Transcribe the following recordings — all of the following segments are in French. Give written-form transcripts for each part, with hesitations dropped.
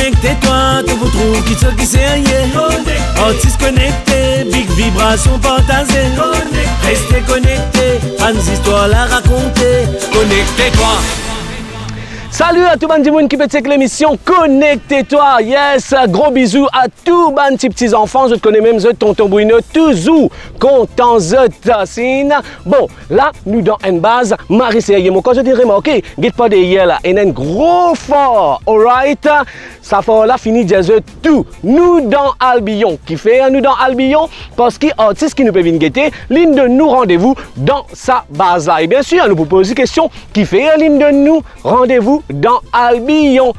Connectez-toi, tout vous trouve qui c'est rien. Artistes connectés, big vibration partagée. Restez connectés, fans histoires la raconter. Connectez-toi. Salut à tout le monde qui peut checker l'émission Connectez-toi. Yes, gros bisous à tous les petits enfants. Je te connais même, tonton Bruno, toujours content de Tassine. Bon, là, nous dans une base, Marie c'est mon quand je dirais, ok, get pas de hier là, et un gros fort, alright. Ça fait là fini de tout. Nous dans Albion, qui fait nous dans Albion, parce qu'il y a artistes qui nous peuvent guetter, ligne de nous rendez-vous dans sa base là. Et bien sûr, nous vous posons une question, qui fait ligne de nous rendez-vous dans Albion.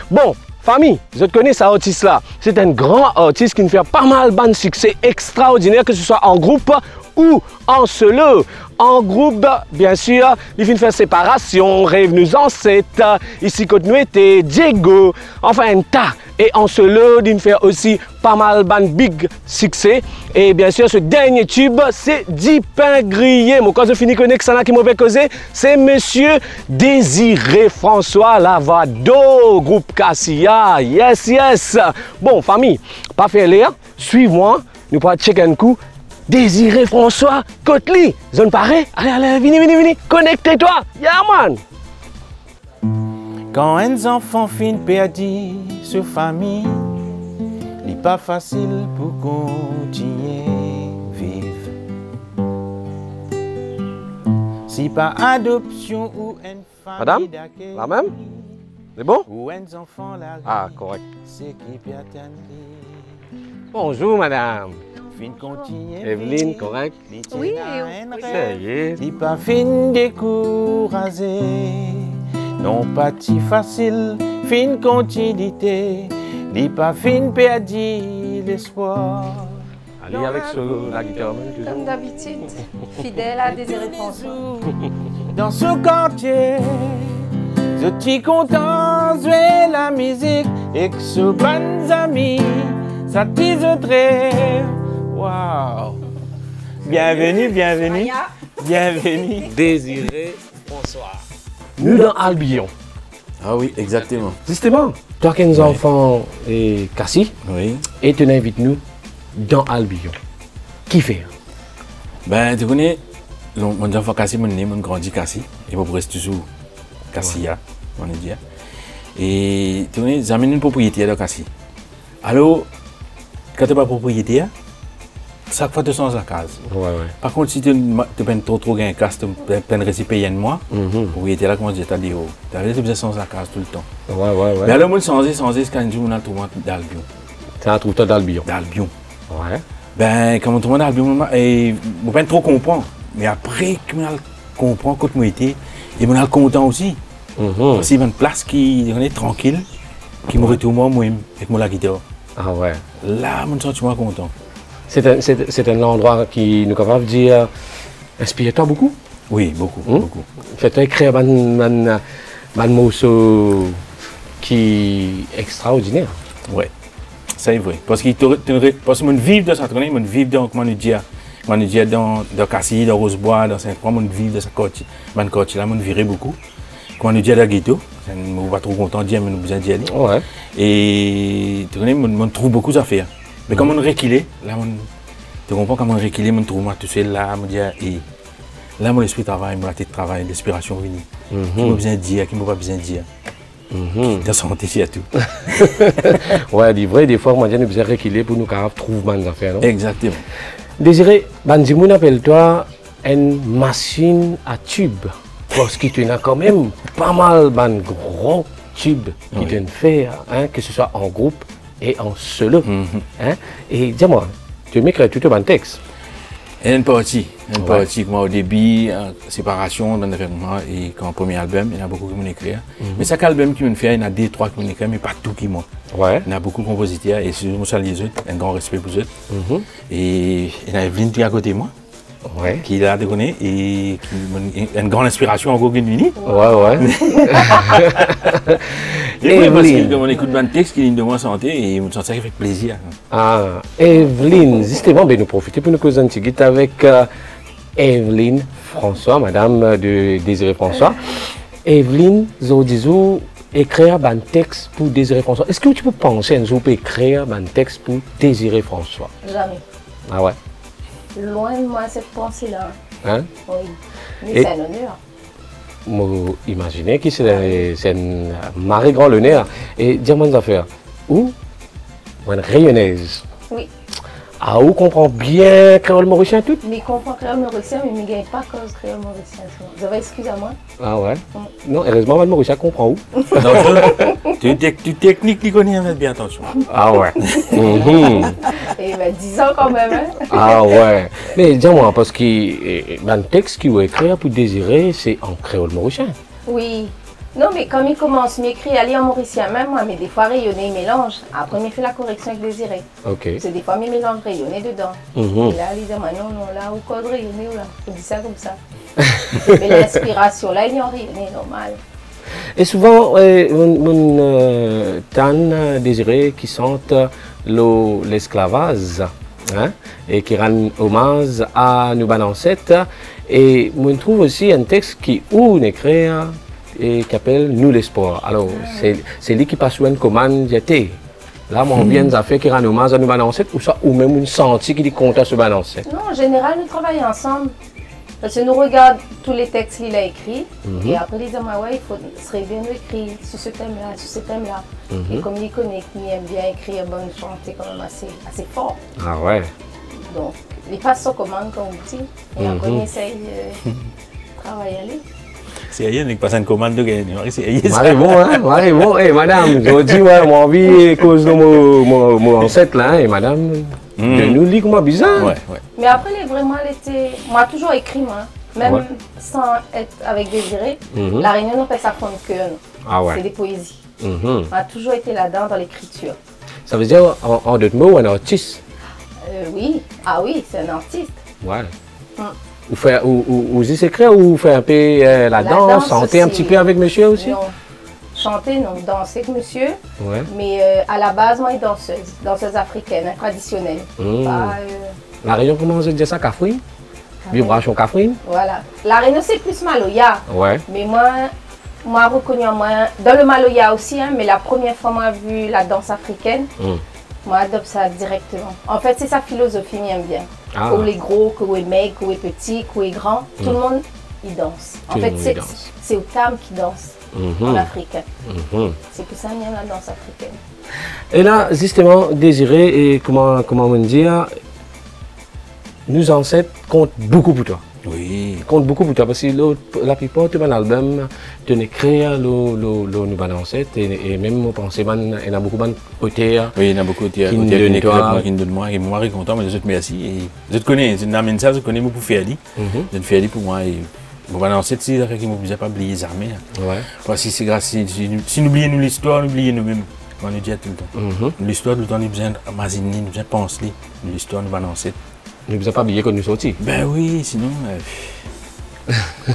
Bon, famille, je connais cet artiste-là. C'est un grand artiste qui nous fait pas mal de succès extraordinaire, que ce soit en groupe ou en solo. En groupe, bien sûr, il vient faire séparation, Rêve nous ancêtres, ici côté nous était, Diego, enfin un tas. Et en solo, il fait aussi pas mal de big succès. Et bien sûr, ce dernier tube, c'est 10 pains grillés. Moi, quand je finis avec ça, qui m'avait causé, c'est Monsieur Désiré François Lavado, groupe Cassia. Yes, yes. Bon, famille, pas faire l'air, suivez-moi, nous pourrons checker un coup. Désiré François Cotely, zone pareil. Allez, venez, connectez-toi. Yeah, man. Quand un enfant fin perdu sur famille, n'est pas facile pour continuer vivre. Si pas adoption ou une famille Madame, d'accueil, la même? C'est bon? ou un enfant la Ah, correct. c'est qui peut attendre. Bonjour, madame. Fin continuer. Evelyne, correct? Oui, Ça y est. N'est pas fin découragé. Non pas si facile, fin continuité, n'est pas fin perdu l'espoir. Allez avec la guitare même Comme toujours. d'habitude, fidèle à Désiré François. Dans ce quartier, je suis content de jouer la musique et que ce bonnes amis, ça tise très. Waouh! Bienvenue. Bienvenue. Désiré François. Nous dans Albion. Ah oui, exactement. Justement, toi qui as un enfant et Cassie, Oui. et tu invites nous dans Albion. Qui fait? Ben, tu connais, mon enfant Cassie, mon né, mon grandi Cassie. Et pour rester toujours Cassia, on est dit. Et tu connais, j'ai amené une propriété de Cassie. Alors, quand tu n'as pas propriété, chaque fois tu changes la case. Ouais. Par contre, si tu peines trop gain casse, tu peines rester payer un mois, propriété là, comment dire, tu as dit, tu as besoin de changer la case tout le temps. Ouais. Mais alors, moi, changer, c'est quand on a trouvé d'Albion. C'est un trou d'Albion. D'Albion. Ouais. Ben, quand on trouve d'Albion, je ne pas trop comprendre. Mais après, quand on comprend quand on était, et on est content aussi. Parce qu'il y a une place qui est tranquille, qui me retrouve moi-même, avec mon la guitare. Ah ouais. Là, je me sens content. C'est un endroit qui nous capable de dire inspire-toi beaucoup. Oui, beaucoup. Fais-toi écrire un morceau qui est extraordinaire. Oui, c'est vrai. Parce que mon vivre dans cette année, mon vivre dans, comment nous dire, dans Cassis, dans Rosebois, dans Saint-Croix, mon vivre dans cette côte, là, mon virait beaucoup. Comment nous dire dans Ghetto, je ne suis pas trop content de dire, mais nous besoin d'y aller. Ouais. Et tu connais, on trouve beaucoup d'affaires. Mais comme on reculait, là, tu comprends comment on reculait, on trouve moi tout seul là, on dit, et là, mon esprit travaille, mon tête travaille, l'inspiration vient. Qui m'a besoin de dire, qui m'a pas besoin de dire. Dans santé, c'est tout. Ouais, des vrai, des fois, moi, j'ai besoin de reculer pour nous trouver des affaires. Non? Exactement. Désiré, Bandimoun appelle-toi une machine à tube. Parce que tu as quand même pas mal de gros tubes qui te fait, hein, que ce soit en groupe et en solo. Hein? Et dis-moi, tu m'écris tout un texte. Il y a une partie que moi au début, séparation dans l'événement et quand premier album, il y en a beaucoup qui m'ont écrit. Mais chaque album qui m'ont fait, il y en a 2-3 qui m'ont écrit, mais pas tout qui m'ont. Ouais. Il y en a beaucoup de compositeurs et si je me salue les autres, un grand respect pour eux. Et il y en a Evelyne qui est à côté de moi. Ouais. Qui est là de connaître et qui a une grande inspiration en Gauguin Mini. Ouais. Et oui, parce que on écoute un texte qui est de moi santé et je me sens ça qui fait plaisir. Ah, Evelyne, justement, nous profitons pour nous causer un petit guide avec Evelyne François, madame de Désiré François. Evelyne, Zodizou, écrire un texte pour Désiré François. Est-ce que tu peux penser un jour pour écrire un texte pour Désiré François? Jamais. Ah ouais? Loin de moi cette pensée-là. Hein? Oui. Mais Et- c'est un honneur. Moi, imaginez que c'est un mari grand l'honneur. Et dis-moi une affaire. Où? Une rayonnaise. Oui. Ah, où comprend bien créole mauricien tout? Mais comprends créole mauricien, mais je ne gagne pas cause créole mauricien. Vous avez excuse à moi? Ah ouais? Non, heureusement, le mauricien comprend où? Non, tu technique, tu connais, faites bien attention. Ah ouais. Mhm. Et ben 10 ans quand même, hein? Ah ouais. Mais dis-moi, parce que le texte qu'il va écrire pour Désiré, c'est en créole mauricien. Oui. Non, mais comme il commence, il m'écrit à lire en mauricien, même moi, mais des fois rayonner, il mélange. Après, il fait la correction avec Désiré. Ok. C'est des fois, il mélange rayonner dedans. Mhm. Et là, il dit, ah, non, non, là, au code rayonner, ou là, faut dire ça comme ça. Mais l'inspiration, là, il est en rayonner, normal. Et souvent, on Désiré qui sentent l'esclavage, hein, et qui rend hommage à nos ancêtres. Et on trouve aussi un texte qui ouvre écrire et qui appelle Nous l'espoir. Alors, c'est lui qui passe sur une commande d'été. Là, on vient de faire qui rend hommage à nos ancêtres, ou même une senti qui dit compte à ce ancêtre. Non, en général, nous travaillons ensemble. Parce que nous regardons tous les textes qu'il a écrits. Et après, il dit, ah ouais, il serait bien écrit sur ce thème-là, sur ce thème-là. Et comme il connaît qu'il aime bien écrire, bonne chanter quand même assez fort. Ah ouais. Donc, il passe sa commande comme on dit. Et après, il essaye de travailler à lui. C'est rien, il passe une commande de gagner. C'est rien. Marie bon, hein, Marie bon. Eh, madame, je dis, ouais, mon envie, cause de mon ancêtre là, et madame, de nous dit comment bizarre. Ouais, ouais. Mais après, elle était. Moi, toujours écrit, moi. Même Ouais. sans être avec Désiré. La Réunion, on fait ça comme cœur. Ah C'est ouais. des poésies. Mhm. On a toujours été là-dedans dans l'écriture. Ça veut dire, en d'autres mots, un artiste. Oui. Ah oui, c'est un artiste. Ouais. Mm. Vous y écrire ou vous faites un peu la danse, danse chanter un aussi. petit peu avec monsieur aussi? Non. Chanter, non. Danser avec monsieur. Ouais. Mais à la base, moi, je suis danseuse africaine, hein, traditionnelle. Mm. Pas, La Réunion, comment on dit ça, Cafrine? Vibration Cafrine? voilà. La Réunion, c'est plus Maloya. Ouais. Mais moi reconnu en moi, dans le Maloya aussi, hein, mais la première fois moi vu la danse africaine, moi adopte ça directement. En fait, c'est sa philosophie, m'aime bien. Ah. Que les gros, que les maigres, que les petits, que les grands, tout le monde il danse. En Tout le fait, monde, il c'est danse. au tam qui danse en Afrique. Mhm. C'est pour ça que j'aime la danse africaine. Et là, justement, Désiré, et comment on dit, nos ancêtres comptent beaucoup pour toi. Oui. Compte beaucoup pour toi parce que la plupart de mon album tu écris nos ancêtres et même je pense qu'il y a beaucoup d'auteurs. Oui, il y en a beaucoup qui Qui donnent toi. qui donnent moi et moi je suis content, mais je te merci. Et je te connais, je n'amène ça, je connais beaucoup Ferdi. Je te fais pour moi et bon dans cette série qui ne nous a pas oublié les armées. Ouais. Parce que c'est grâce si nous oublions l'histoire, nous oublions nous-mêmes. On nous dit tout le temps. L'histoire tout le temps nous besoin imaginer, nous besoin penser l'histoire de nos ancêtres. Ne vous avez pas oublié que nous sortis. Ben oui, sinon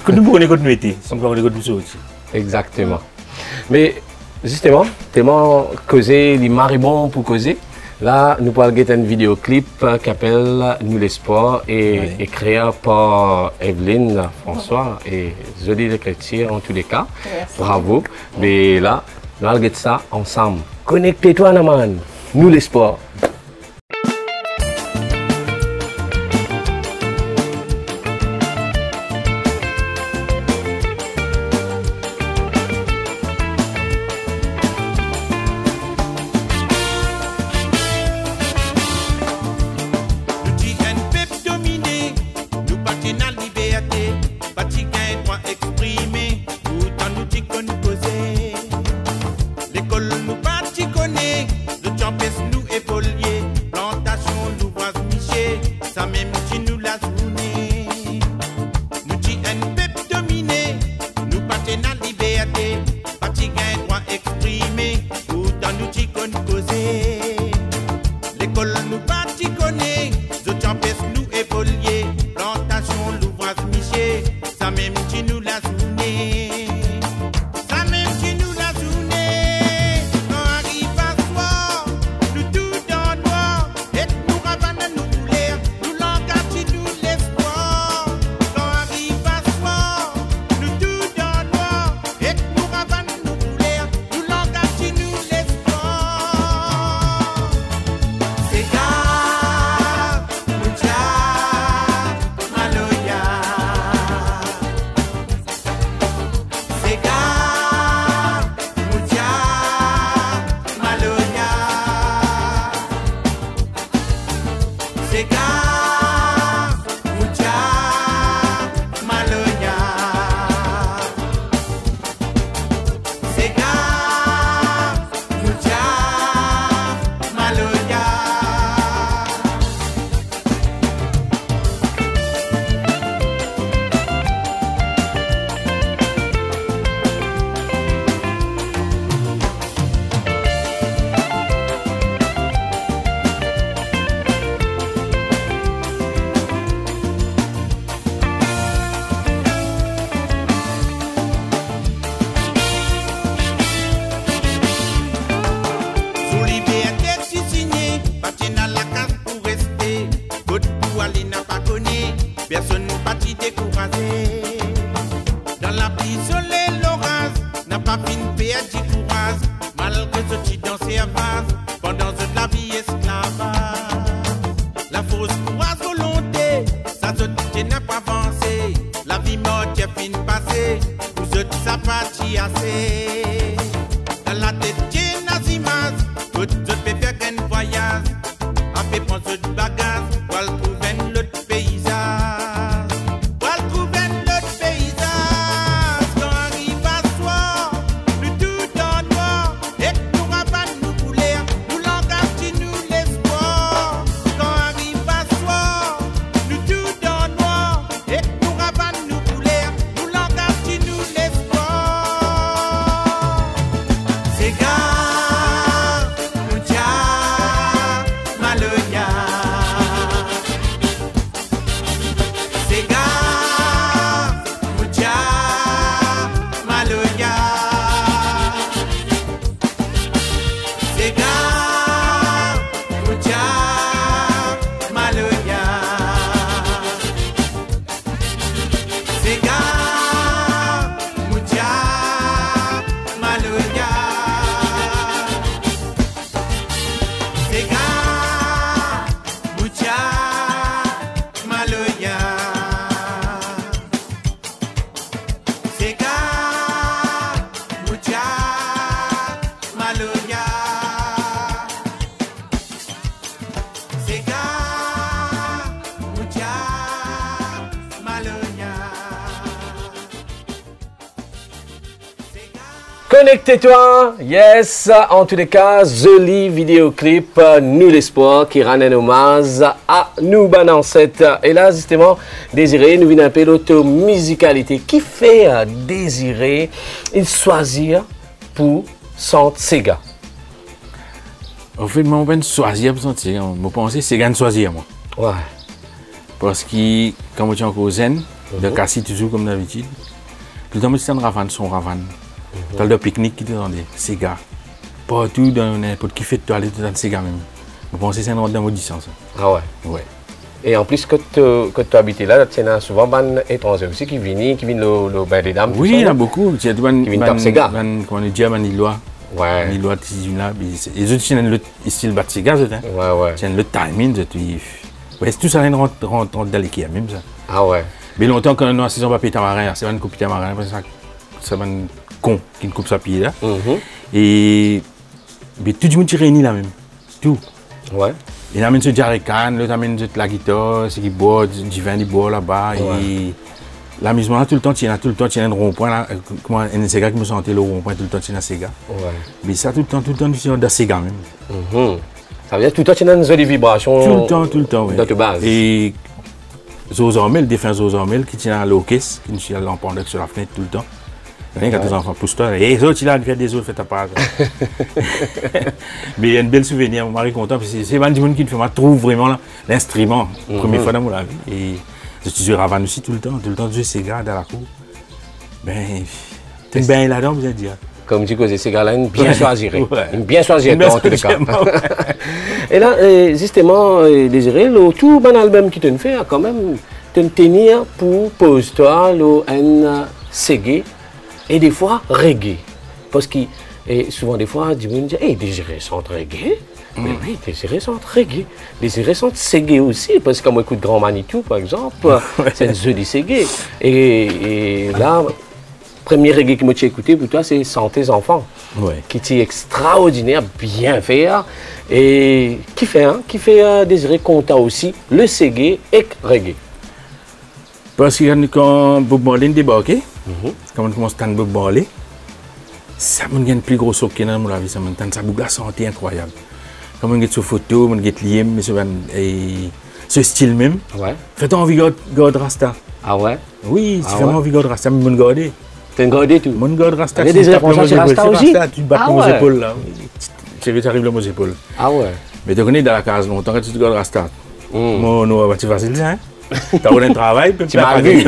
que nous pourrions nous été, sans pouvoir nous sortir. Exactement. Mais justement, tellement causer les maribons pour causer. Là, nous pourrons get un vidéoclip qui s'appelle Nous l'espoir et créé par Evelyne François et Jolie l'écriture en tous les cas. Merci. Bravo. Mais là, nous allons get ça ensemble. Connectez-toi, Naman. Nous l'espoir. Nous dit un peuple dominé, nous partis dans la liberté, partis qu'un droit exprimé, autant nous dit qu'on nous posait. L'école nous partis connaît, le campus nous épaule. dit courage, malgré ce qui dansait à base, pendant toute la vie esclavage. La fausse courage volonté, ça se dit n'a pas avancé. La vie morte est fin passée, vous êtes sa partie assez. Dans la tête j'ai Nazimas, vous êtes fait faire qu'un voyage, a fait prendre ce bagage, pour le trouver l'autre paysage. Pour le trouver l'autre paysage, quand arrive à soir, nous tout en noir, et que nous rabat nous couler, nous langage qui nous l'espoir. Quand arrive à soir, nous tout en noir, et que nous rabat nous couler, nous langage qui nous l'espoir. C'est gars, nous dia, maloya. C'est gars, nous dia, maloya. C'est gars, nous dia, maloya. C'est gars, nous dia, maloya. C'est gars, nous dia, maloya. C'est gars, nous dia, maloya. C'est gars, nous dia, maloya. Connectez-toi, yes, en tous les cas, joli vidéoclip, nous l'espoir, qui rend un hommage à nous, ban ancêtres. Et là, justement, Désiré, nous venons un peu l'automusicalité. Qui fait Désiré, il choisir pour son Sega? En fait, moi, je choisir pour sentir. Je pense que c'est choisir, moi. Ouais. Parce que, quand je suis encore zen, de casser toujours comme d'habitude, tout le temps, je suis en ravane, son ravane. Dans le pique-nique qui te rendait, Sega. Partout, dans n'importe qui fait toilette, dans le Sega même. Je pense que c'est un ordre d'amodition, ça. Ah ouais. Ouais. Et en plus, que tu habites là, tu as souvent des étrangers aussi qui viennent le bain des dames. Oui, il y en a beaucoup. Qui viennent taper Sega. Comment on dit, Manilois. Ouais. Manilois, là. Les autres, ils ont le style de Sega, ouais, ouais. Ils ont le timing, ouais, c'est tout ça, rentre dans l'équipe, même ça. Ah ouais. Mais longtemps, quand on a saison papier tamarin, c'est une coupe tamarin, c'est un con qui ne coupe sa pied là. Et mais tout le monde s'est réuni là même. Tout. Ouais. Il amène ce jerrycan, l'autre amène la guitare, c'est qui boit, du vin, il boit là-bas. Ouais. Et l'amusement là, tout le temps, il y a un rond-point là. Comment un Sega qui me sentait le rond-point, tout le temps, il y a un Sega. Ouais. Mais ça, tout le temps, c'est un Sega même. Ça veut dire tout le temps, il y a une jolie vibration. Tout le temps, oui. Dans ta base. Et Zozormel, défunt Zozormel, qui tient à l'orchestre, qui tient à l'empendeur sur la fenêtre tout le temps. Rien quand tes enfants poussent-toi, et les autres, il a fait des autres, fait ta part. Mais il y a un bel souvenir, mon mari est content, c'est Van Dimoun qui me fait, moi, trouve vraiment l'instrument, première fois dans mon vie. Et je suis sur Havane aussi tout le temps, je suis Sega dans la cour. Ben, t'es bien là-dedans, vous allez dire. Comme tu disais, Sega là, bien choisi. Bien choisi en tous les cas. Et là, justement, Désiré, tout bon album qui te fait, quand même, te tenir pour pose-toi un Sega. Et des fois, reggae. Parce que souvent, des fois, du monde dit, hey, Désiré chante reggae. Mais oui, Désiré chante reggae. Désiré chante Sega aussi. Parce que quand on écoute Grand Manitou, par exemple, c'est un joli Sega. Et là, premier reggae que moi j'ai écouté pour toi, c'est Santé enfants. Ouais. Qui est extraordinaire, bien fait. Et qui fait Désiré content aussi, le Sega et reggae. Parce que quand Bob Marley débarqué, quand on commence à entendre Bob Marley, ça m'a donné plus gros saut que dans mon vie, ça m'a donné la santé incroyable. Quand on regarde sur photo, on regarde lié, mais ce style même. Ouais. Fais envie de garder Rasta. Ah ouais? Oui, tu fais envie de garder Rasta, mais mon garder. Tu as gardé tout? Mon garde Rasta. Tu as des réponses sur Rasta aussi? Tu te bats mes épaules là. Tu arrives là, mes épaules. Ah ouais? Mais tu connais dans la case longtemps quand tu te gardes Rasta. Mon, tu vas facile, hein? Tu as un travail, tu m'as vu.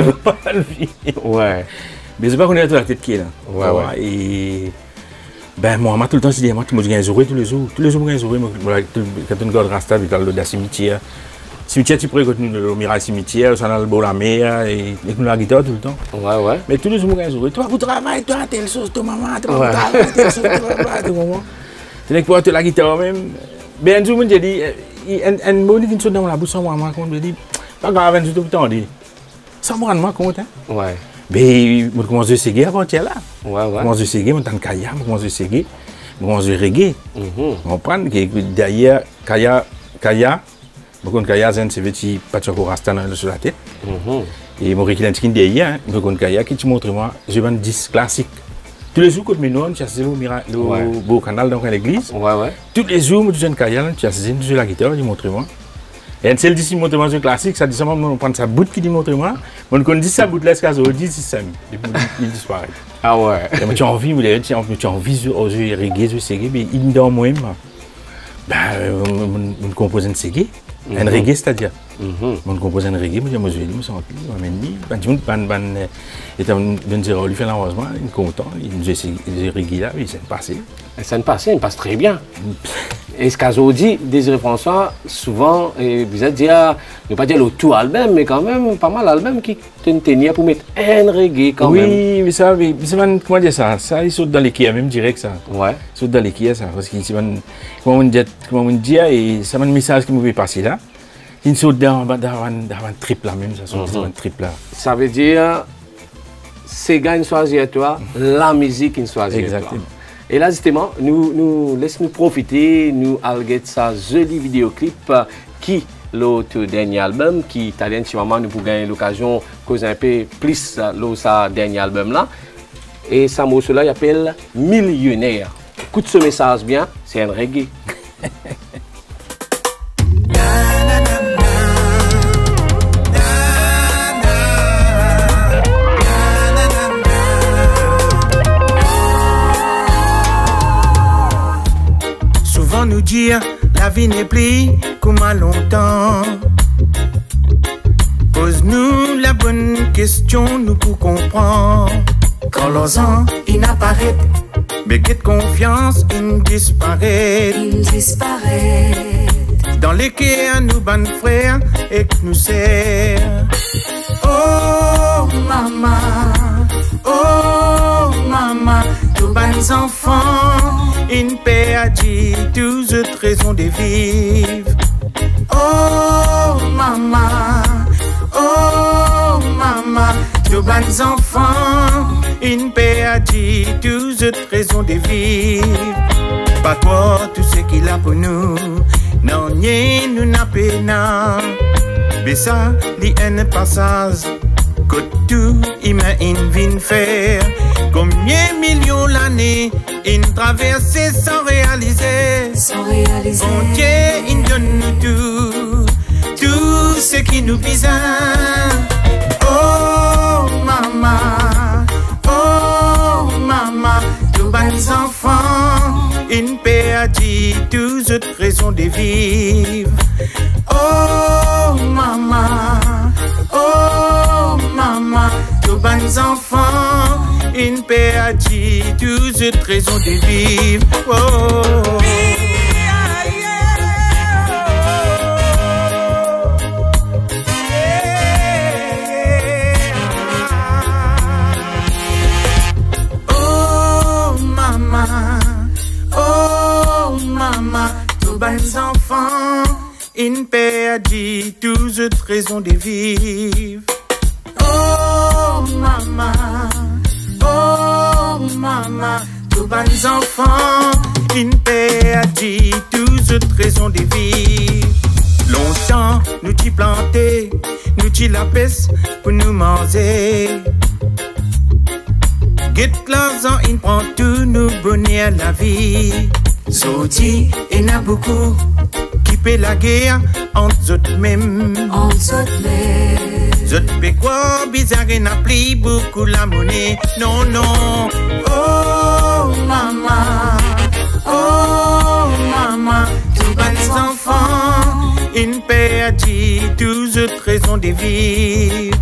Ouais. Mais je ne sais pas qu'on est la tête qui est là. Ouais. Et ben, moi, tout le temps, je dis, moi, je gagne tous les jours. Tous les jours, je gagne quand on garde Rasta, puis dans le cimetière, Cimetière, tu pourrais continuer au Mirail Cimetière, ça dans le beau la mer, et nous la guitare tout le temps. Ouais. Mais tous les jours, toi, vous travaillez, toi, telle chose, toi, maman, toi, telle chose, toi, maman. Tu n'es pas la guitare même. Mais un jour, je dis, un mot qui est dans la bouche, moi, je dis, pas grave, un jour, tout le temps, ça me rend compte. Ouais. Mais je commence à seguir avant-hier là. Ouais. Je commence à seguir, je suis Kaya, je commence à seguir, je commence à reggae. Vous comprenez que derrière Kaya, je connais Kaya, c'est un petit patchako rasta sur la tête. Et mon récit derrière, je connais Kaya qui te montre moi, je vends 10 classiques. Tous les jours, quand je me chasse le beau canal dans l'église. Ouais. Tous les jours, je suis Kaya, je chasse la guitare, je montre moi. Et celle d'ici montre moi un classique, ça dit seulement on prend sa bout qui dit montre moi. On connaît sa bout là, ce dit c'est ça. Il disparaît. Ah ouais. Et tu as envie, tu as envie de reggae, de seguer, mais il dort moi même. On compose un seguer, un reggae c'est-à-dire. On compose un reggae, je me suis senti, il fait l'enregistrement, il est content, il nous reggae là, il s'est passé. Ça ne passe très bien. Et ce qu'a dit Désiré François, souvent, vous êtes dit, ne pas dire le tout album, mais quand même pas mal d'albums qui tenaient pour mettre un reggae quand même. Oui, mais ça, comment dire ça? Ça, il saute dans les quais, même direct ça. Ouais. Il saute dans les quais, ça. Parce que, comment on dit, et ça m'a un message qui m'avait passé là. Il saute dans un trip là même, ça saute dans un trip là. Ça veut dire, c'est gars, une choisit à toi, la musique, une choisit à toi. Exactement. Et là, justement, laisse-nous profiter, nous alguer de sa jolie vidéoclip qui, l'autre dernier album, qui italien, si maman nous pour gagner l'occasion de causer un peu plus sa dernier album là. Et ça morceau là, il appelle Millionnaire. Écoute ce message bien, c'est un reggae. Nous dire la vie n'est plus comme à longtemps. Pose-nous la bonne question, nous pour comprendre. Quand l'ensemble il apparaît, mais quelle confiance il disparaît. Dans les quais à nous ban frères et que nous sert. Oh maman, tous les enfants. Une paix a dit 12 raisons de vivre. Oh maman, tous les enfants. Une paix a dit 12 raisons de vivre. Pas quoi tout ce qu'il a pour nous. Non, nous n'a pas. Mais ça, il y a un passage. Que tout, il m'a une faire. Combien millions l'année, une traversée sans réaliser. Bon Dieu, il donne nous tout ce qui nous vise. Oh maman, tous les enfants, une paix a dit 12 raisons de vivre. Oh maman, tous les enfants, une paix a dit 12 raisons de vivre. Oh. Les enfants, une paix a dit 12 raisons de vivre. Oh maman, tous les enfants, une paix a dit 12 raisons de vivre. Longtemps, nous t'y planté, nous t'y la peste pour nous manger. Get l'argent, il prend tout nous bonheur la vie. Zodi, il y en a beaucoup qui paient la guerre entre eux mêmes. Zot paient quoi, bizarre, il n'a plus beaucoup la monnaie. Non. Oh maman, tous les enfants, une paix a dit 12 raisons de vivre.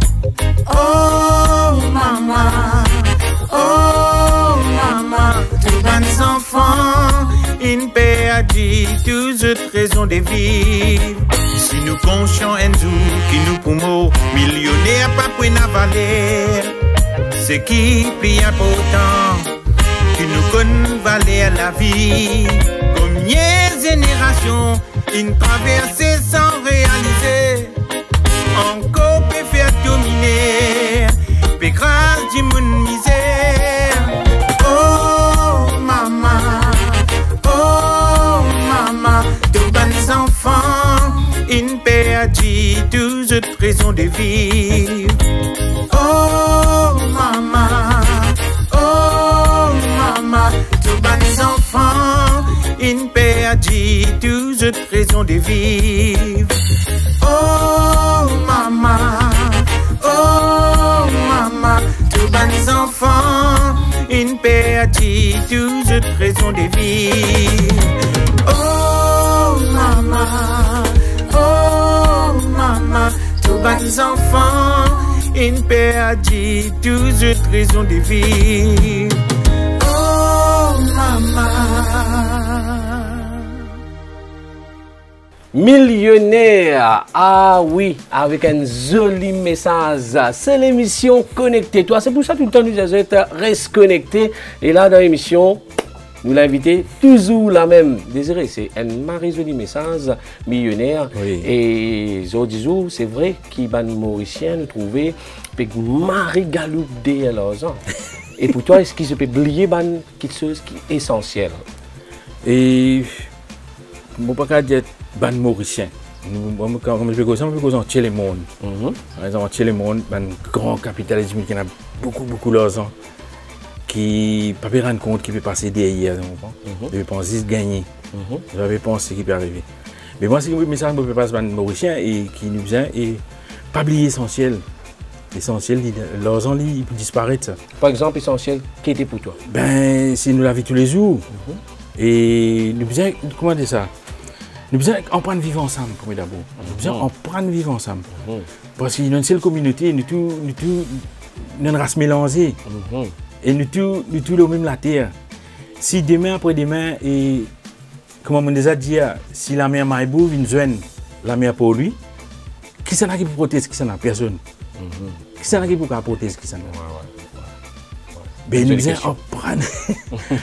Oh maman, tous les enfants, une paix a dit 12 raisons de vivre. Si nous conscients en nous, qui nous promo, millionnaires pas pour n'avaler. C'est qui plus important, qui nous connaît valer la vie. Combien de générations, une traversée sans réaliser. Encore peut faire dominer, peut grâce du monde misère. Oh maman, tous les enfants, une perdue, tous autres raisons de vivre. Oh maman, tous les enfants, une perdue, tous autres raisons de vivre. Oh maman, tous les enfants, une perdue, tous autres raisons de vivre. Oh maman, tous les enfants, une perdue, tous autres raisons de vivre. Oh maman. Millionnaire, ah oui, avec un joli message. C'est l'émission Connectez-toi. C'est pour ça tout le temps nous reste connectés. Et là dans l'émission, nous l'invitons toujours la même. Désiré, c'est un mari joli message, millionnaire. Oui. Et Zodizou, c'est vrai qu'il va nous mauricien nous trouver avec Marie Galoup de l'argent. Et pour toi, est-ce qu'il se peut oublier quelque chose qui est essentiel? Et je ne peux pas dire ban mauricien. Comme je peux dire, entier le monde. Par exemple, entier le monde, un grand capitalisme qui a beaucoup d'argent, qui ne peut pas rendre compte qu'il peut passer derrière. Il peut penser gagner. Il peut penser qu'il peut arriver. Mais moi, c'est un message que je peux passer ban mauricien et qui nous vient et pas oublier l'essentiel. L'essentiel, l'argent, il peut disparaître. Par exemple, essentiel, qui était pour toi? Ben, c'est nous la vie tous les jours. Et nous besoin, comment dire ça? Nous besoin apprendre à vivre ensemble, pour d'abord. Nous besoin apprendre à vivre ensemble. Parce qu'il y a une seule communauté, nous tous une race mélangée. Et nous tous le même la terre. Si demain, après-demain, et comme on déjà dit, si la mer Maïbou vient joindre la mer pour lui, qui s'en a qui peut protéger, qui s'en a? Personne. Qui s'en a qui peut protéger, qui s'en a? Ben, nous devons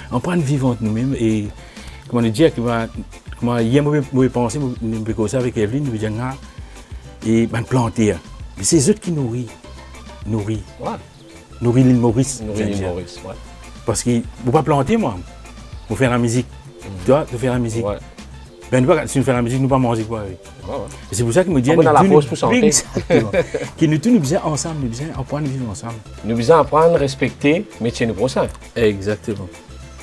apprendre à vivre entre nous-mêmes. Et comment dire, comment hier, je pensais, je peux avec Evelyne, je dis, et planter. Mais c'est eux qui nourrissent. Nourrit l'île Maurice. Parce que je ne peux pas planter, moi. Pour faire la musique. Tu vois, de faire la musique. Ben, si nous faisons la musique, nous ne pouvons pas manger quoi. C'est pour ça que me dit on a la pause pour chanter. Que nous tous nous besoin ensemble, nous besoin apprendre à vivre ensemble. Nous besoin apprendre à respecter le métier de prochain. Exactement.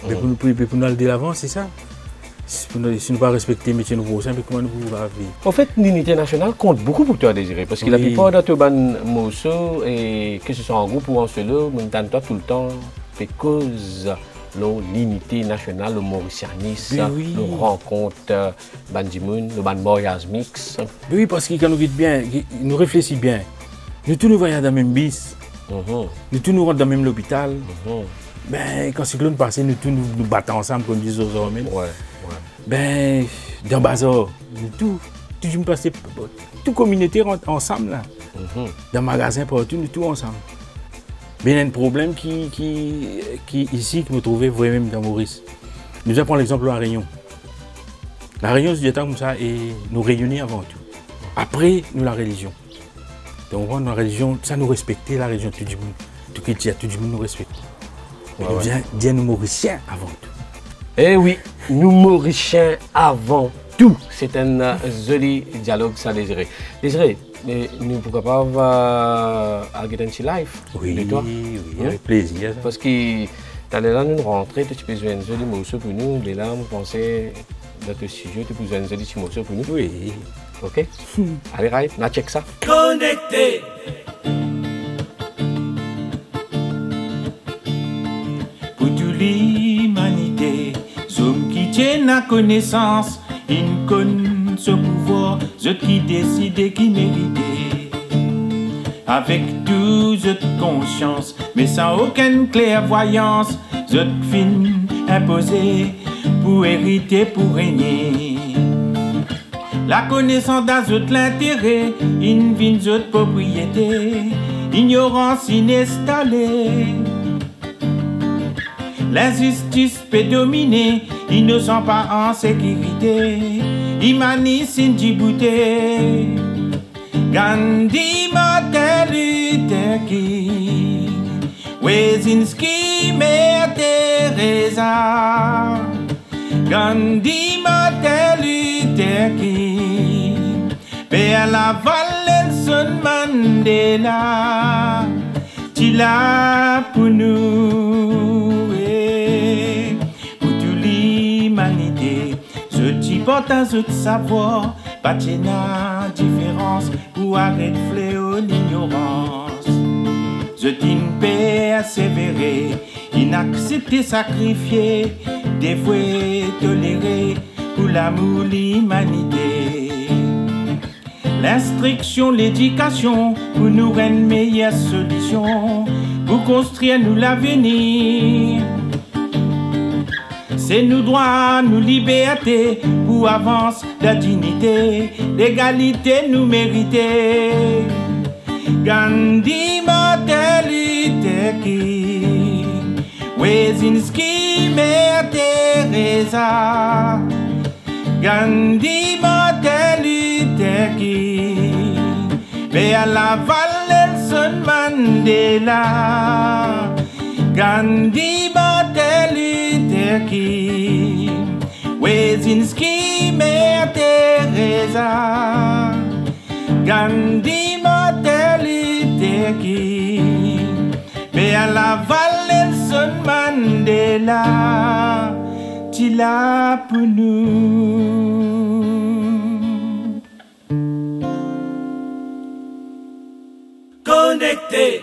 Mais pour nous aller de l'avant, c'est ça. Si nous ne pas respecter le métier de prochain, comment nous pouvons vivre? En fait, l'unité nationale compte beaucoup pour toi, Désiré. Parce que la plupart de tes morceaux, et que ce soit en groupe ou en solo, nous entendons toi tout le temps, cause l'unité nationale, le mauricianisme, le rencontre Bandimoun, le Bandmoyage Mix. Oui, parce que quand nous vivons bien, nous réfléchissons bien. Nous tous nous voyons dans le même bis. Nous tous nous rentrons dans le même hôpital. Ben, quand le cyclone passe, nous tous nous battons ensemble, comme disent aux hommes. Ben, dans Bazar, nous tous passer, toute communauté rentre ensemble là. Dans le magasin, partout, nous tous ensemble. Mais il y a un problème qui ici, que vous trouvez vous-même dans Maurice. Nous allons prendre l'exemple de la Réunion. La Réunion, c'est du temps comme ça, et nous réunir avant tout. Après, nous, la religion. Donc, la religion, ça nous respecter, la religion, tout le monde. Tout qui dit, tout le monde nous respecte. Mais nous disons, nous Mauriciens avant tout. Eh oui, nous Mauriciens avant tout. C'est un joli dialogue, ça, Désiré. Désiré, nous pourquoi pas avoir un petit live de toi? Oui, avec plaisir. Parce que tu allais là nous rentrer, tu peux jouer un joli morceau pour nous. Et là, on pensait dans ton studio, tu peux jouer un joli petit morceau pour nous. Oui. Ok? Allez, right, on check ça. Connecté. Pour toute l'humanité, sommes qui tiennent la connaissance, ils connaissent ce pouvoir, ceux qui décident qui méritent. Avec toute conscience, mais sans aucune clairvoyance, ceux fin imposés pour hériter, pour régner. La connaissance d'azote l'intérêt, une vine de propriété, ignorance ininstallée. L'injustice peut dominer, innocent pas en sécurité, Imani Sindjibouté, Gandhi Martin Luther King, Wezinski Mère Teresa, Gandhi Martin Luther King, Père Laval Nelson Mandela, Tila pour nous, pour toute l'humanité, ce qui porte à ce savoir, pas de différence, pour arrêter fléau l'ignorance. Je dis une persévérer, inaccepter, sacrifier, dévouer, tolérer, pour l'amour, l'humanité. L'instruction, l'éducation, pour nous rendre une meilleure solution, pour construire nous l'avenir. C'est nous droits, nous liberté, pour avancer la dignité, l'égalité nous mériter. Gandhi, Martin Luther King, Wezinski, Mère Teresa, Gandhi, Martin Luther King, Père Laval Nelson Mandela, Gandhi, Martin Luther King, Wezinski, Mère Teresa, Gandhi, Martin Luther King, Père Laval Nelson Mandela, Tila pour nous. Connecté.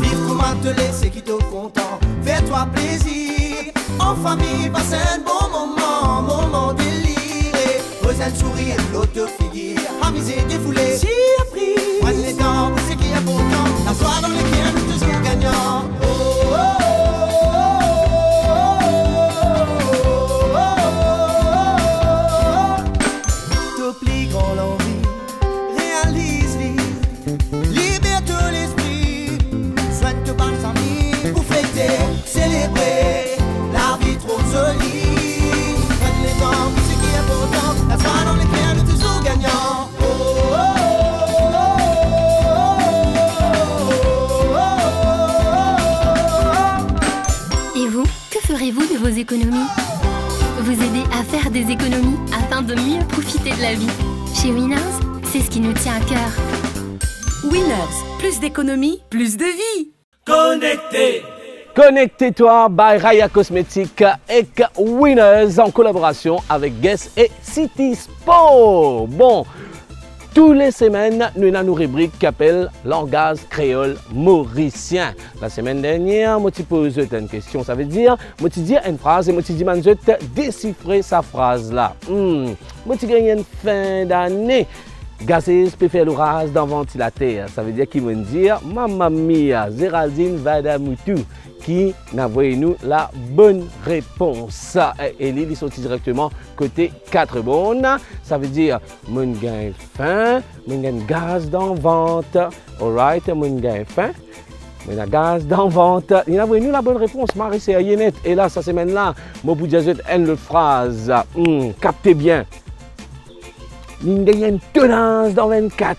Vivre comme attelé, c'est qui te content. Fais-toi plaisir. En famille, passe un bon moment. Moment déliré. Pose un sourire, l'autre figure. Amuser, défouler. Si appris. Prenne les dents pour ce qui est pourtant. La soirée dans lesquelles nous toujours gagnants. Oh, oh, oh. Te plie grand l'envie. Réalise-les. Libère-te l'esprit. Soigne-te par les amis. Pour fêter, célébrer. La vie trop jolie. Prenne les dents pour ce qui est important. La soirée dans lesquelles nous toujours gagnants. Oh, oh, Et vous, que ferez-vous de vos économies? Vous aider à faire des économies afin de mieux profiter de la vie. Chez Winners, c'est ce qui nous tient à cœur. Winners, plus d'économies, plus de vie. Connecté. Connectez-toi by Raya Cosmétiques et Winners en collaboration avec Guess et City Sport. Bon, tous les semaines, nous avons une rubrique qui s'appelle langage créole mauricien. La semaine dernière, je pose une question, ça veut dire, je dis une phrase et je dis, je déchiffrer sa phrase là. Je gagne une fin d'année. Gazeuse peut faire l'orage dans le ventilateur. Ça veut dire qu'ils vont dire Mamma mia, Géraldine Vadamoutou qui n'a envoyé nous la bonne réponse. Et il est sorti directement côté 4 bonnes. Ça veut dire mon gain faim, mon gain gaz dans le ventre. Alright, mon gain faim. Mais la gaz dans le ventre. Il a envoyé nous la bonne réponse. Marie, c'est Ayenet. Et là, cette semaine-là, mon bout de une phrase. Captez bien. Il y a une tenance dans 24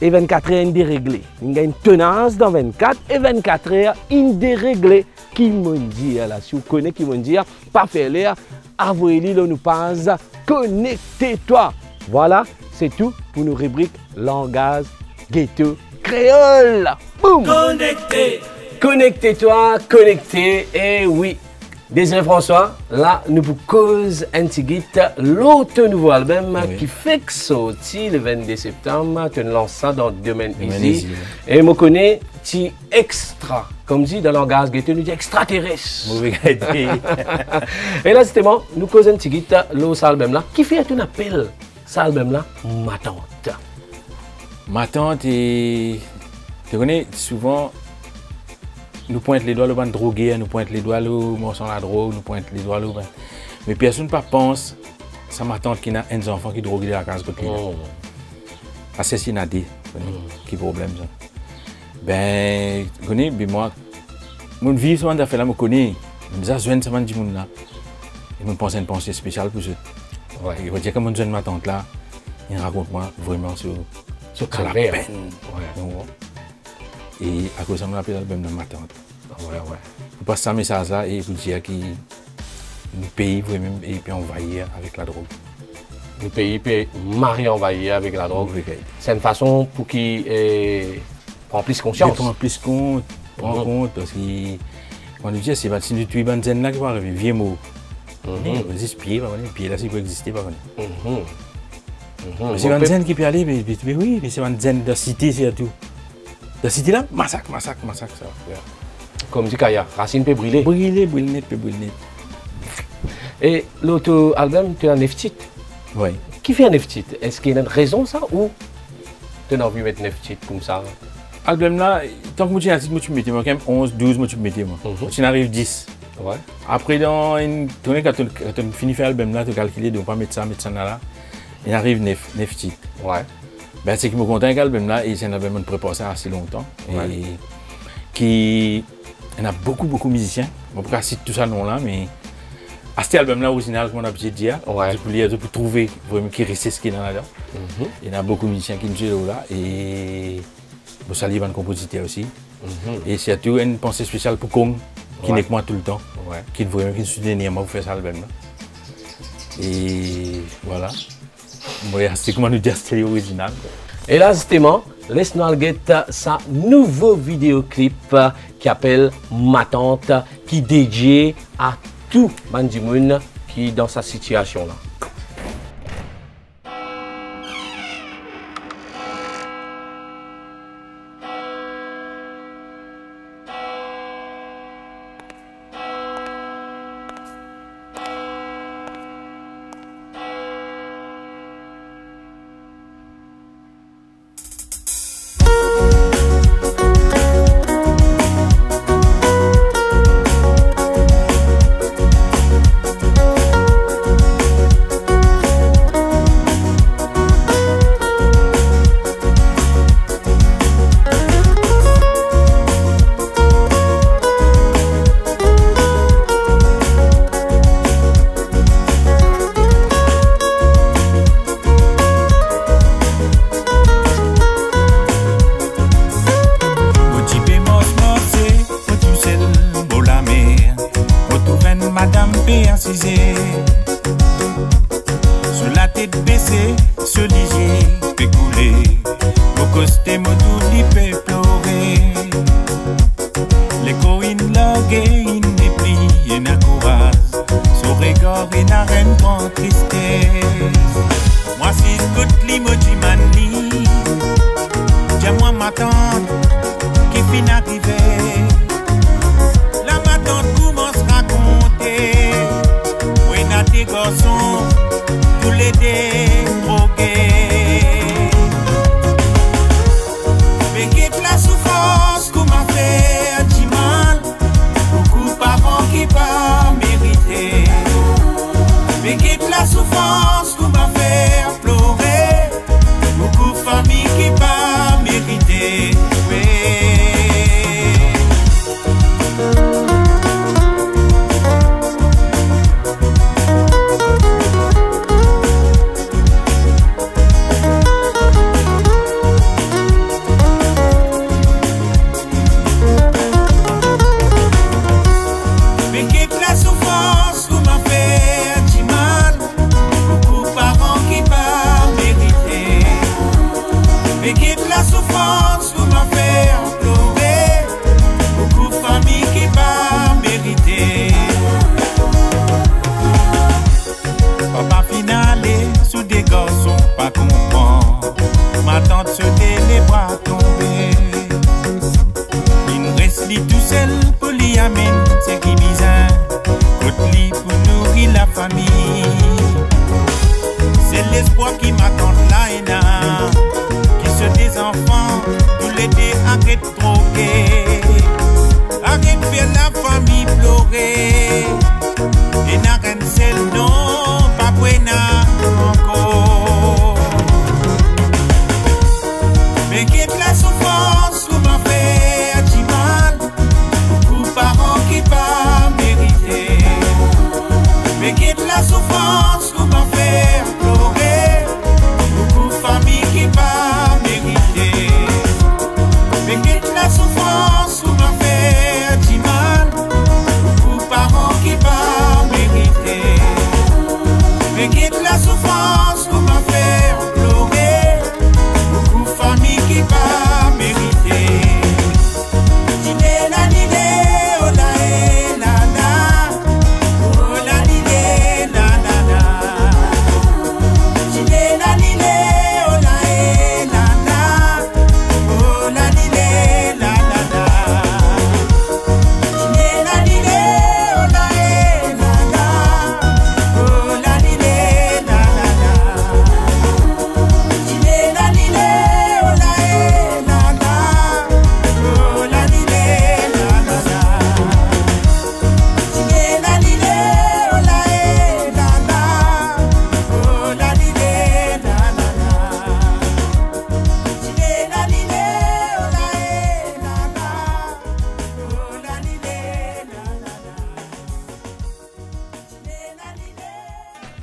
et 24 heures indéréglées. Il y a une tenance dans 24 et 24 heures indéréglées. Qui m'ont dit là, si vous connaissez, qui m'ont dit, pas faire l'air, avouez-le, nous passe, connectez-toi. Voilà, c'est tout pour nos rubriques langage, ghetto, créole. Boum! Connecté. Connectez-toi, connectez, et oui. Désiré François, là, nous vous cause un petit guide, l'autre nouveau album qui fait que sorti le 22 septembre, tu lances ça dans le domaine Easy. Et je connais, tu extra, comme dit dans le langage ghetto, nous dit extraterrestre. Et là, justement, nous causons un petit guide, l'autre album là, qui fait un appel, cet album là, ma tante. Ma tante, tu connais souvent. Nous pointons les doigts au ban drogué, nous pointons les doigts au morceau la drogue, nous pointons les doigts au ban. Mais personne ne pense ça ma tante qui a un enfant qui drogue la case côté. Assassinat, qui problème ça. Ben, tu connais, moi, mon vie, souvent, d'affaires là, me connaît. Je me dis, ça m'a dit, là. Et je pense à une pensée spéciale pour eux. Ouais. Il va dire que mon jeune ma tante là, il raconte-moi vraiment sur la calvaire. peine. Ouais. Et à cause de ça, je m'appelle l'album de ma tante. Ouais. Pour passer un message là et pour dire que le pays vraiment et puis envahi avec la drogue. Le pays peut marier envahi avec la drogue. C'est une façon pour qu'il prenne plus conscience. Prend plus compte, parce que quand on dit c'est si tu es une là qui va arriver, vieux mot. On dit pied là c'est pour exister pas c'est une zen qui peut aller mais oui mais c'est une zen de cité c'est tout. La cité là massacre ça. Comme dit Kaya, racine peut brûler. Brûler net. Et l'autre album, tu as un Neftit. Oui. Qui fait un Neftit? Est-ce qu'il y a une raison ça ou tu as envie de mettre Neftit comme ça? Album là, tant que tu mets, quand même 11, 12, moi tu mets. Tu arrives 10. Ouais. Après, quand tu finis faire l'album là, tu calcules, donc pas mettre ça là. Il arrive 9 titres. Ouais. Ben, c'est que je suis content avec l'album là, et c'est un album que je prépare assez longtemps. Ouais. Et qui. Il y en a beaucoup de musiciens. Je ne vais pas citer tout ça non là, mais. À cet album là original, comme on a pu dire, je peux trouver vraiment qui restait ce qu'il y a là-dedans. Il y en a beaucoup de musiciens qui nous sont là, et. Je salue un compositeur aussi. Et surtout une pensée spéciale pour Kong, qui n'est que moi tout le temps. Qui vraiment qui nous soutient pour faire cet album là. Et voilà. C'est comment nous dire c'est l'original. Et là, justement, laisse-nous regarder sa nouveau vidéoclip qui s'appelle Ma Tante, qui est dédié à tout le monde qui est dans sa situation là. Sur la tête baissée, ce léger peut couler. Au costé, mon tout dit peut pleurer. Les coïnes loguées, il n'est pris, il n'a courage. Son regard, il n'a rien de tristesse. Moi, si je goûte l'imoji mani, dis-moi ma tante, qui finit d'arriver. La ma tante commence à raconter. Des garçons, tous les drogués. Mais quitte la souffrance qu'on m'a fait du mal. Beaucoup de parents qui pas mérité. Mais quitte la souffrance qu'on m'a fait pleurer.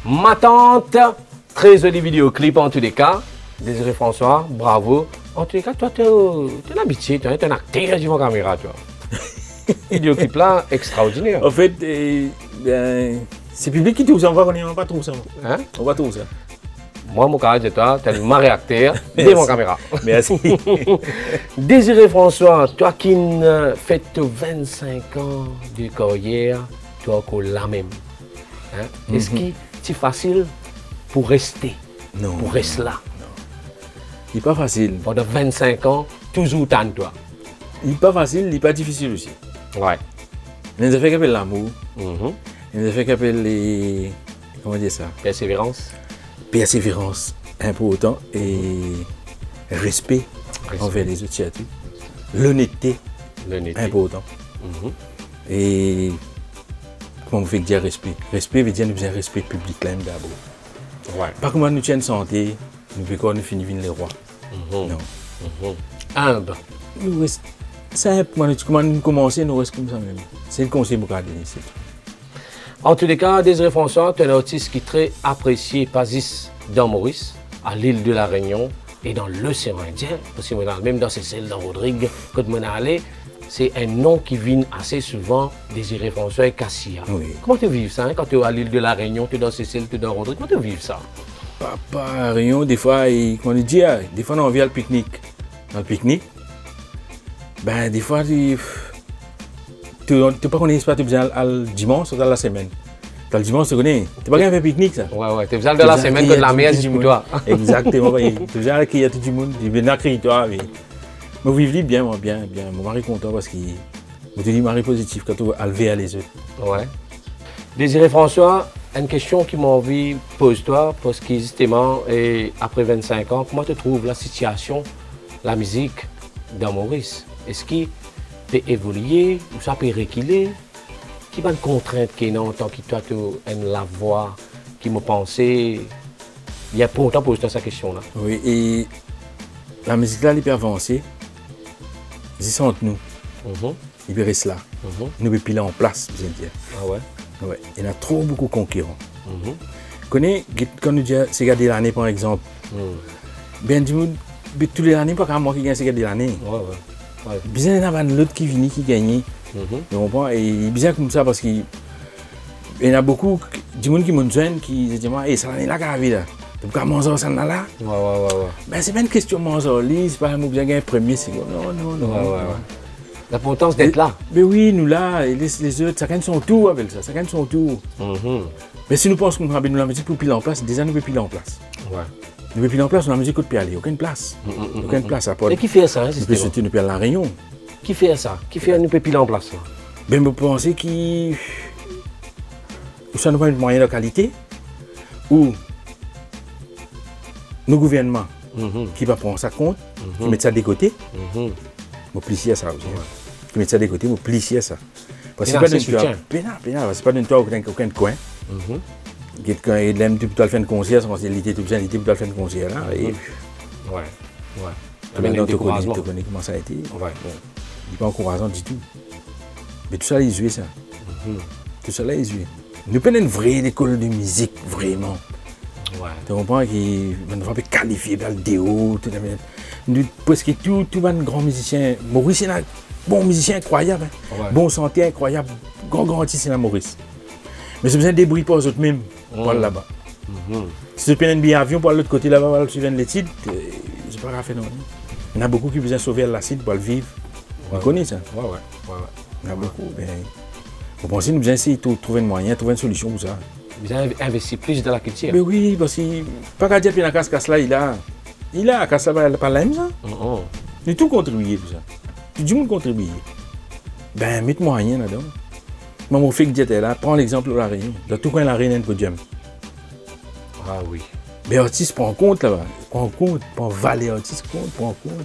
Ma tante, très joli vidéoclip en tous les cas. Désiré François, bravo. En tous les cas, toi, tu es un habitué, tu es un acteur devant la caméra, tu vois. Vidéoclip là, extraordinaire. En fait, c'est public qui nous envoie, on va trouver ça. Hein? On va trouver ça. Moi, mon carré de toi, tu es le maré acteur devant la caméra. Merci. Désiré François, toi qui fais 25 ans de carrière, tu es encore là même. Hein? Est-ce que c'est facile pour rester? Non. Pour rester là? Il n'est pas facile. Pendant 25 ans, toujours tant toi. Il n'est pas facile, il n'est pas difficile aussi. Ouais. Il y a des affaires qui appellent l'amour. Il y a des affaires qui appellent les... Comment dire ça? Persévérance. Persévérance, important, et respect envers les autres surtout. L'honnêteté, important. Et comment on fait dire respect? Respect veut dire nous besoin de respect public là d'abord. Ouais. Pas comment nous tiennent santé, nous pouvons nous finir les rois. Non. Humble. Nous restons simple, comment nous commencer, nous restons comme ça même. C'est le conseil que je vais donner. En tous les cas, Désiré François, tu es un artiste qui est très apprécié, pas juste dans Maurice, à l'île de la Réunion et dans l'océan Indien. Parce que même dans ces îles dans Rodrigue, quand on est allé, c'est un nom qui vient assez souvent, Désiré François et Cassia. Oui. Comment tu vis ça hein? Quand tu es à l'île de la Réunion, tu es dans ces îles, tu es dans Rodrigue, comment tu vis ça? Papa, à Réunion, des fois, comment on dit, des fois on vient le pique-nique. Dans le pique-nique, ben des fois, tu n'as pas connu l'espace, tu besoin le dimanche ou dans la semaine. Dans le dimanche, tu connais. Tu n'as pas qu'à faire pique-nique, ça. Ouais, tu as besoin de la semaine que de la mer, c'est pour toi. Exactement, tu as besoin qu'il y a tout le monde. Tu viens crier, toi. Mais vous vivez bien, moi, bien. Mon mari est content parce qu'il me dit mari positif quand tu vas lever à les autres. Ouais. Désiré François, une question qui m'a envie de poser toi, parce que justement, après 25 ans, comment tu trouves la situation, la musique dans Maurice? Est-ce qu'il peut évoluer ou ça peut reculer? Qui va une contrainte qui est en tant que toi tu as la voix qui m'a pensé il y a pas longtemps poser cette question là. Oui, et la musique là elle est avancée. Ils sont entre nous. Il peut rester là. Nous peut piler en place, je veux dire. Ah ouais. Ouais, il y a trop beaucoup de concurrents. Connais quand nous disons c'est garder l'année par exemple. Ben du monde tous les années pas qu'à moi qui gagne c'est garder l'année. Ouais. Bien il y a l'autre qui vient qui gagne. Tu comprends? Et il est bien comme ça parce qu'il y a beaucoup de monde qui me joignent qui disent hey, ça l'année là qui arrive là. Tu peux manger ça là? Ouais. Ben c'est pas une question de manger, c'est pas nous besoin gagner premier, c'est non. L'importance d'être là. Mais oui, nous là, et les autres, ça gagne son tour avec ça, ça gagne son tour. Mais si nous pensons qu'on a nous la musique pour piler en place, déjà nous pouvons piler en place. Ouais. Nous pouvons piler en place, on a la musique de aller, aucune place. Aucune place à part. Et qui fait ça? Nous pouvons sortir nous la Réunion. Qui fait ça? Qui fait nous piler en place là? Ben, je pense que ça nous prend un moyen de qualité ou nos gouvernements qui va prendre ça compte, qui mettent ça de côté, nous plier ça aussi. Qui mettent ça de côté, nous plier ça. Parce que c'est pas d'un toit aucun coin. Quand il aime tout le faire un concert, c'est il était tout le temps pour faire un concert là. Ouais. Maintenant, tu connais comment ça a été. Ouais. Il n'est pas encourageant du tout. Mais tout ça, là, il joue ça. Tout ça, là, il joue. Nous prenons une vraie école de musique, vraiment. Ouais. Tu comprends qu'il va être qualifié vers le déo. Presque tout un grand musicien. Maurice, c'est un bon musicien incroyable. Bon santé incroyable. Grand artiste, c'est Maurice. Mais c'est besoin de débrouiller pour eux autres même. Pour aller là-bas. Si tu prends un billet avion pour aller de l'autre côté là-bas, tu viens de l'étude, c'est pas grave, non. Il y en a beaucoup qui besoin de sauver l'acide pour le vivre. On connaît ça. Ouais. Il y en a beaucoup. Vous pensez que nous devons essayer de trouver un moyen, trouver une solution pour ça. Vous avez investi plus dans la culture. Mais oui, parce que pas qu'à dire que la casse là, il a casse là, pas l'aime ça. Il a tout contribué pour ça. Tout le monde contribue. Ben, mettez moyen là-dedans. Moi, mon fils était là, prends l'exemple de la Réunion. Dans tout coin, la Réunion est un podium. Ah oui. Mais l'artiste prend en compte là-bas. Prend en compte, prend valer l'artiste, prend en compte.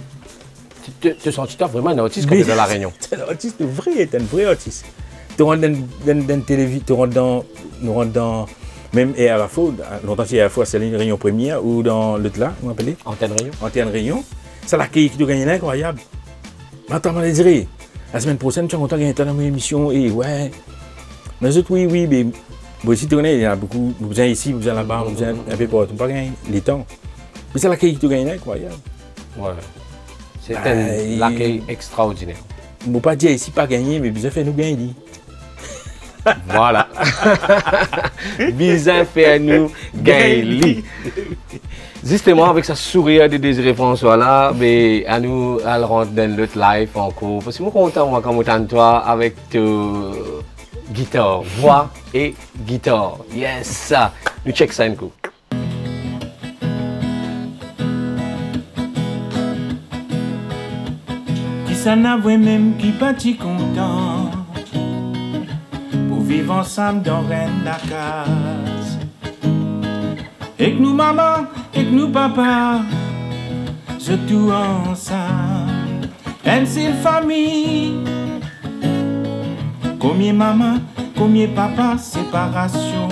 Tu sens-tu vraiment un artiste comme de la Réunion? C'est un artiste vrai, c'est un vrai artiste. Tu rentres dans la télévision, nous rentrons dans, même RFO, longtemps c'est RFO, c'est la Réunion première, ou dans l'autre là, comment on appelle? Antenne Réunion. C'est l'accueil qui doit gagner incroyable. Maintenant, on va dire, la semaine prochaine, tu es content de gagner une émission, et ouais. Mais les autres, oui, mais Bon, ici, il y a beaucoup, vous besoin ici, vous besoin là-bas, vous besoin un peu partout, pas gagner les temps. Mais c'est l'accueil qui gagne, incroyable. Ouais. C'est un l'accueil extraordinaire. Je ne peux pas dire ici pas gagner, mais besoin faire nous gagner. Voilà. Besoin faire nous gagner. Justement, avec ce sourire de Désiré François là, mais à nous, elle rentre dans l'autre live encore. Parce que je suis content, moi, quand je t'entends toi avec guitare, voix et guitare. Yes! Nous check ça un coup. Qui s'en avouait même qui partit content pour vivre ensemble dans reine la case. Et que nous maman, et que nous papa, je tout ensemble. Une seule famille. Combien maman, combien papa, séparation.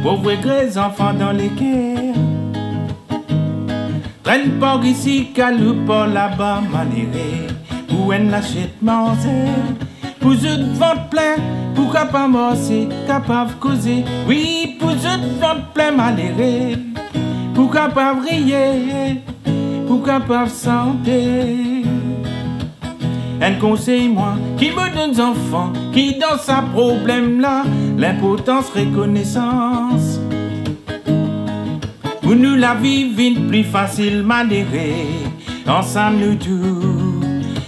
Pauvres grands enfants dans les guerres. Traîne pas ici, calou pas là-bas, manéré. Où elle l'achète manger. Pour eux de ventre plein, pour capable morcer, capable causer. Oui, pour eux de ventre plein, maléré. Pour capable rire, pour capable santé. Un conseil, moi, qui me donne des enfants, qui dans sa problème là, l'importance, reconnaissance. Pour nous la vie vite plus facile, maléré. Ensemble nous tous,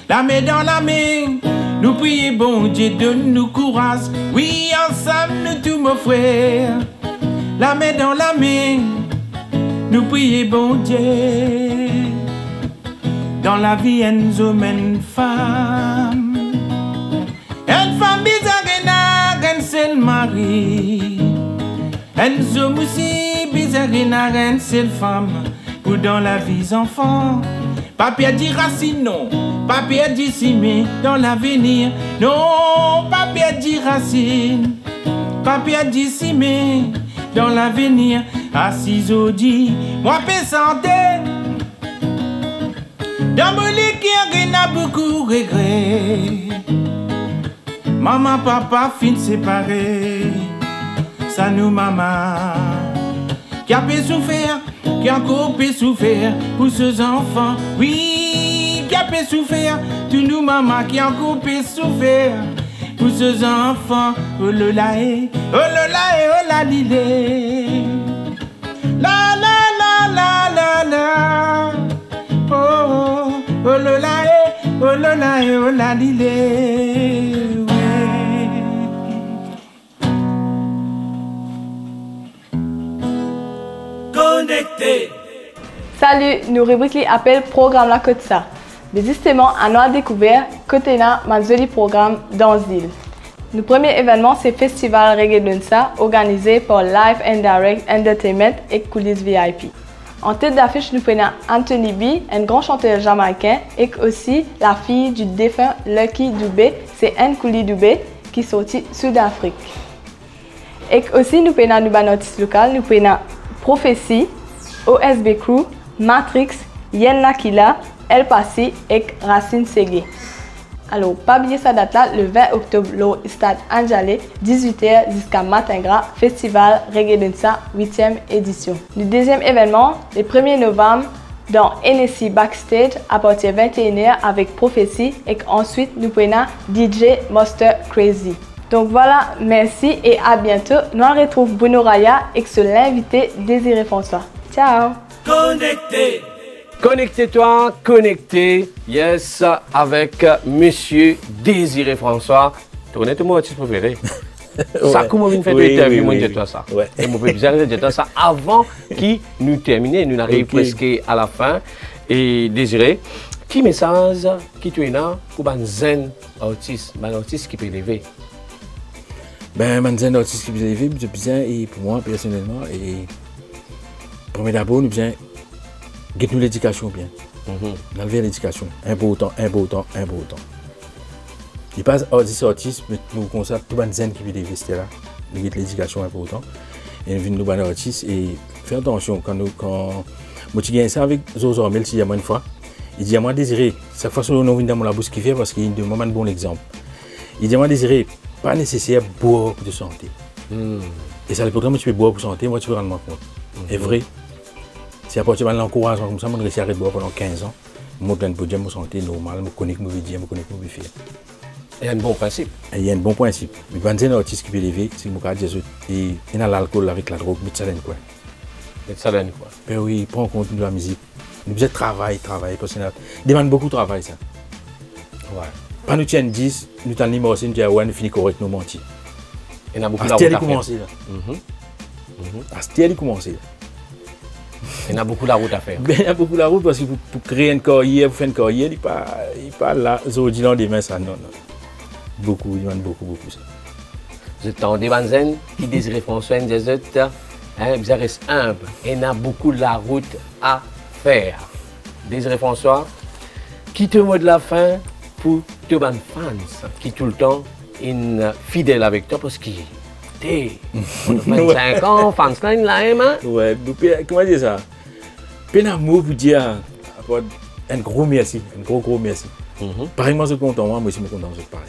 la main dans la main, nous prions bon Dieu, donne-nous courage. Oui, ensemble nous tous, mon frère, la main dans la main, nous prions bon Dieu. Dans la vie, une homme, une femme. Une femme bizarre, un seul mari. Un homme aussi bizarre, un seule femme. Pour dans la vie, enfant. Papier dit racine, non. Papier dit cimé dans l'avenir. Non, papier dit racine. Papier dit cimé dans l'avenir. Assis au dit, moi paix santé. Dans mon lit qui a beaucoup regret. Maman, papa, fin séparés. Ça nous maman. Qui a pu souffrir, qui a encore pu souffrir pour ces enfants. Oui, qui a pu souffrir, tous nous maman qui a encore pu souffrir pour ces enfants. Oh là là, oh là là, oh là l'idée. La la la la la la. Oh, oh là là, oh là là, oh là l'idée. Connecté. Salut, nous rubrique appel programme la côte ça. Mais justement, on a découvert côté na ma joli programme dans l'île. Le premier événement c'est Festival Reggae Dunsa organisé par Live and Direct Entertainment et Coulisses VIP. En tête d'affiche, nous prenons Anthony B, un grand chanteur jamaïcain, et aussi la fille du défunt Lucky Dubé, c'est Anne Kouli Dubé, qui est sortie Sud-Afrique. Et aussi, nous prenons un artiste local, nous prenons Prophétie, OSB Crew, Matrix, Yen Nakila, El Passi et Racine Ségué. Alors, pas oublier sa date là, le 20 octobre, au stade Anjalé, 18h jusqu'à Matin Gras, Festival Reggae Dunsa, 8e édition. Le deuxième événement, le 1er novembre, dans NSC Backstage, à partir de 21h avec Prophétie, et ensuite nous prenons DJ Master Crazy. Donc voilà, merci et à bientôt. Nous on retrouve Bruno Raya et l'invité Désiré François. Ciao! Connecté. Connectez-toi, connecté, yes, avec Monsieur Désiré François. Tu connais tout mon artiste préféré? Ça, comment vous faites l'interview, moi, dis-toi ça. Et mon père, dis-toi ça avant qu'il nous termine. Nous arrivons presque à la fin. Et Désiré, qui message qui tu es là pour un zen artiste qui peut élever? Ben, un zen artiste qui peut élever, je besoin, et pour moi, personnellement, et premier d'abord, nous besoin de l'éducation bien. D'enlever l'éducation. Important. Il passe artiste, mais nous constatons tout le monde qui veut investir là. Nous avons l'éducation important. Et nous avons des artistes et faire attention quand moi tu gagnes ça avec Zozo Amel, il y a une fois. Il dit à moi Désiré, chaque fois que nous venons dans la bouche qui fait parce qu'il me demande un bon exemple. Il dit à moi Désiré, pas nécessaire boire pour de santé. Et ça, le programme, tu peux boire pour santé, moi, tu peux rendre compte. C'est vrai. Si à partir de l'encouragement comme ça, je réussis à boire pendant 15 ans, je plein de podium pour santé normale, je connais que je dire, je connais que je faire. Il y a un bon principe. Il y a un bon principe. Mais quand il y a un artiste qui peut lever, c'est que je dis, il y a l'alcool avec la drogue, mais ça donne quoi? Ça donne quoi? Ben oui, il prend en compte de la musique. Nous devons travailler, parce que ça demande beaucoup de travail, ça. Ouais. Quand nous tiens 10, nous t'en numéro 6, nous disons, ouais, nous finissons correct, nous mentir. Il y a beaucoup de route à commencer là. Il a commencé. Il y a beaucoup de route à faire. Il y a beaucoup de route parce que pour créer une carrière, pour faire une carrière, il n'est pas là, aujourd'hui, dans des mains, ça, non. Beaucoup, il demande beaucoup, ça. Je t'en dis, Banzen, qui désirait François, vous êtes humble. Il y a beaucoup de la route à faire. Désiré François, qui te mot de la fin pour tous les fans qui tout le temps sont fidèles avec toi parce qu'ils ont 25 ans, fans là, là, ouais, comment dire ça? Un amour pour dire un gros merci, un gros merci. Pareil, moi je suis content, moi aussi je suis content de parler.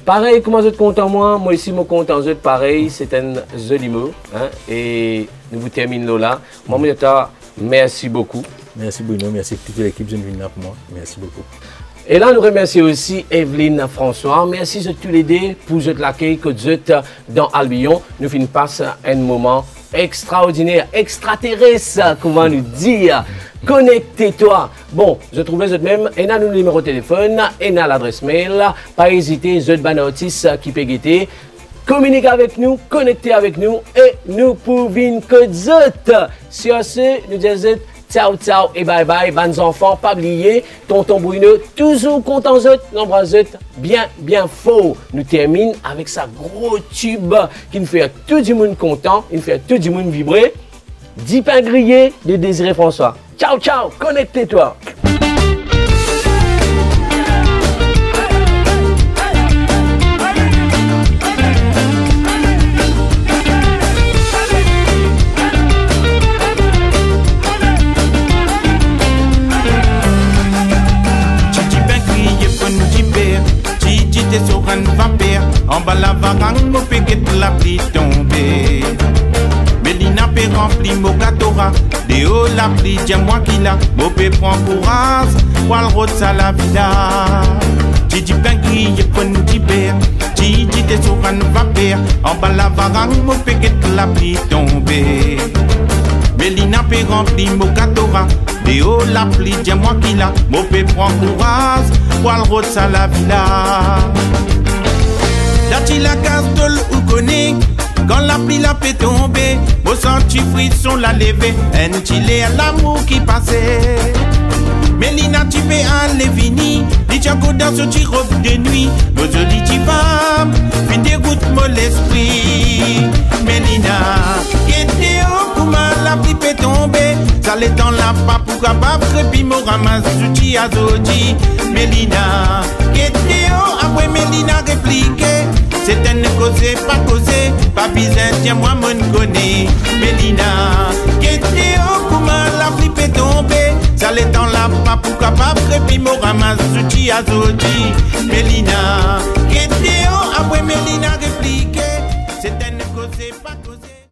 Pareil, comment vous êtes content moi aussi je suis content de pareil, c'est un joli mot. Hein, et nous vous terminons là. Moi, merci beaucoup. Merci Bruno, merci toute l'équipe de venir pour moi. Merci beaucoup. Et là, nous remercions aussi Evelyne François. Merci de tous les deux pour l'accueil que vous êtes dans Albion. Nous finissons par un moment extraordinaire, extraterrestre, comment nous dire. Connectez-toi. Bon, je trouvais même, et a le numéro de téléphone, et l'adresse mail. Pas hésiter, je ban artiste qui peut guetter. Communiquez avec nous, connectez avec nous, et nous pouvons que vous. Sur ce, nous disons ciao, ciao et bye bye, bonnes enfants, pas oublier, tonton Bruno, toujours content zot, l'embrasse bien fort. Nous terminons avec sa gros tube qui nous fait tout du monde content, il nous fait tout du monde vibrer. 10 pains grillés de Désiré François. Ciao, ciao, connectez-toi. Sur un vampire, en bas la varang, mon péguet la pluie tombée. Mélina peut remplir mon gâteau, des hauts la pluie, dis-moi qui l'a, mon pé prend courage, wal route à la vida. Titi ben grillé, pon tibère, Titi t'es sur un vampire, en bas la varang, mon péguet la pluie tombée. Mélina peut remplir mon gâteau, des hauts la pluie, dis-moi qui l'a, mon pé prend courage, wal route à la vida. Dati la castole ou connaît, quand la pluie la fait tomber, vos sentis frisson la lever, un chilé à l'amour qui passait. Mélina tu peux aller vini, dit Jaco dans ce petit robe de nuit, vos jolies femmes, puis dégoûte mon l'esprit. Mélina, qui était au comment la pluie fait tomber, ça l'est dans la pape pour capable, puis mon ramasse souti à zodi. Mélina, qui était au après Mélina répliqué. C'est un causé, pas bizarre, tiens moi mon connais. Mélina, qui était au comment la pluie peut tomber, ça l'est dans la pape pour capable, puis mon ramasse souti à zodi. Mélina, qui était au après Mélina réplique.